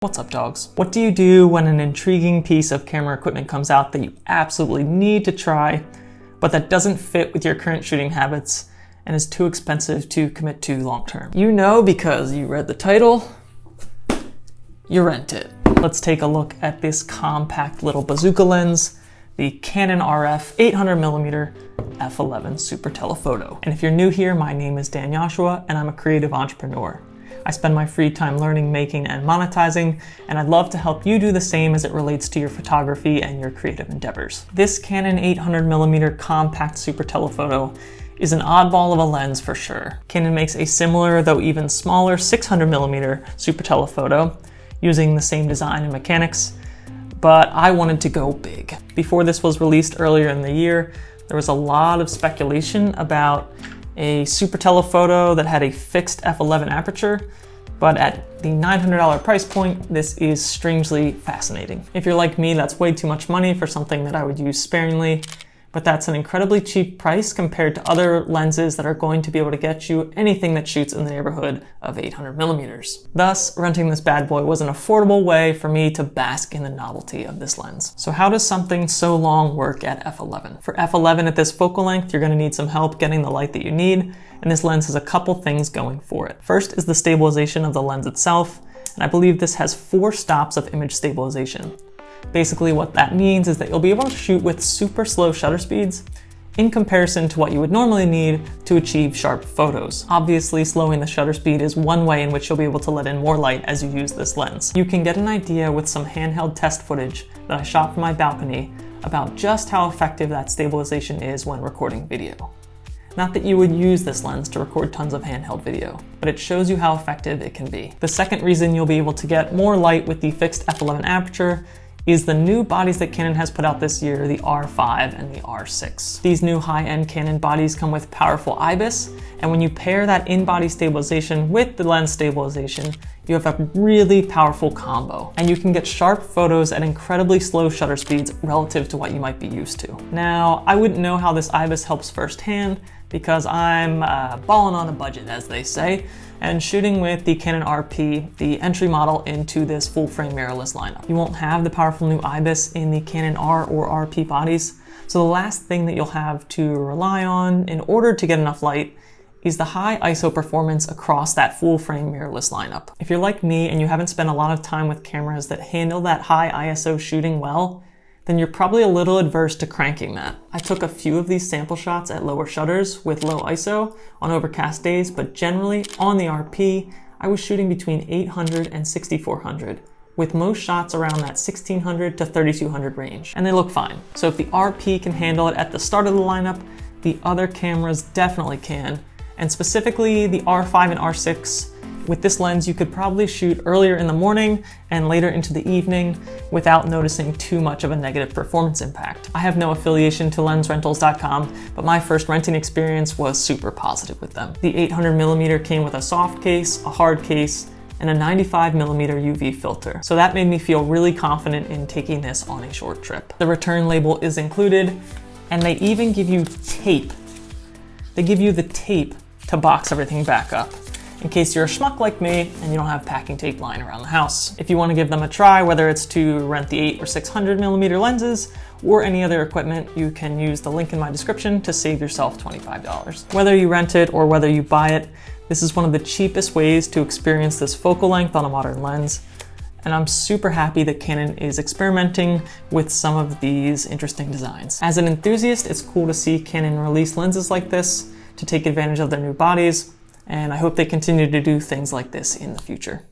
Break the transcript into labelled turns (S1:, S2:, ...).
S1: What's up, dogs? What do you do when an intriguing piece of camera equipment comes out that you absolutely need to try, but that doesn't fit with your current shooting habits and is too expensive to commit to long term? You know, because you read the title, you rent it. Let's take a look at this compact little bazooka lens, the Canon RF 800mm f11 Super Telephoto. And if you're new here, my name is Dan Joshua and I'm a creative entrepreneur. I spend my free time learning, making, and monetizing, and I'd love to help you do the same as it relates to your photography and your creative endeavors. This Canon 800mm compact super telephoto is an oddball of a lens for sure. Canon makes a similar, though even smaller, 600mm super telephoto using the same design and mechanics, but I wanted to go big. Before this was released earlier in the year, there was a lot of speculation about a super telephoto that had a fixed f11 aperture, but at the $900 price point, this is strangely fascinating. If you're like me, that's way too much money for something that I would use sparingly, but that's an incredibly cheap price compared to other lenses that are going to be able to get you anything that shoots in the neighborhood of 800mm. Thus, renting this bad boy was an affordable way for me to bask in the novelty of this lens. So how does something so long work at f11? For f11 at this focal length, you're going to need some help getting the light that you need, and this lens has a couple things going for it. First is the stabilization of the lens itself, and I believe this has 4 stops of image stabilization. Basically what that means is that you'll be able to shoot with super slow shutter speeds in comparison to what you would normally need to achieve sharp photos. Obviously, slowing the shutter speed is one way in which you'll be able to let in more light as you use this lens. You can get an idea with some handheld test footage that I shot from my balcony about just how effective that stabilization is when recording video. Not that you would use this lens to record tons of handheld video, but it shows you how effective it can be. The second reason you'll be able to get more light with the fixed f11 aperture is the new bodies that Canon has put out this year, the R5 and the R6. These new high-end Canon bodies come with powerful IBIS, and when you pair that in-body stabilization with the lens stabilization, you have a really powerful combo, and you can get sharp photos at incredibly slow shutter speeds relative to what you might be used to. Now, I wouldn't know how this IBIS helps firsthand because I'm balling on a budget, as they say, and shooting with the Canon RP, the entry model into this full-frame mirrorless lineup. You won't have the powerful new IBIS in the Canon R or RP bodies, so the last thing that you'll have to rely on in order to get enough light is the high ISO performance across that full-frame mirrorless lineup. If you're like me and you haven't spent a lot of time with cameras that handle that high ISO shooting well, then you're probably a little adverse to cranking that. I took a few of these sample shots at lower shutters with low ISO on overcast days, but generally on the RP, I was shooting between 800 and 6400, with most shots around that 1600 to 3200 range, and they look fine. So if the RP can handle it at the start of the lineup, the other cameras definitely can, and specifically the R5 and R6. With this lens, you could probably shoot earlier in the morning and later into the evening without noticing too much of a negative performance impact. I have no affiliation to lensrentals.com, but my first renting experience was super positive with them. The 800mm came with a soft case, a hard case, and a 95mm UV filter. So that made me feel really confident in taking this on a short trip. The return label is included, and they even give you tape. They give you the tape to box everything back up, in case you're a schmuck like me and you don't have packing tape lying around the house. If you want to give them a try, whether it's to rent the 8 or 600mm lenses or any other equipment, you can use the link in my description to save yourself $25. Whether you rent it or whether you buy it, this is one of the cheapest ways to experience this focal length on a modern lens. And I'm super happy that Canon is experimenting with some of these interesting designs. As an enthusiast, it's cool to see Canon release lenses like this to take advantage of their new bodies, and I hope they continue to do things like this in the future.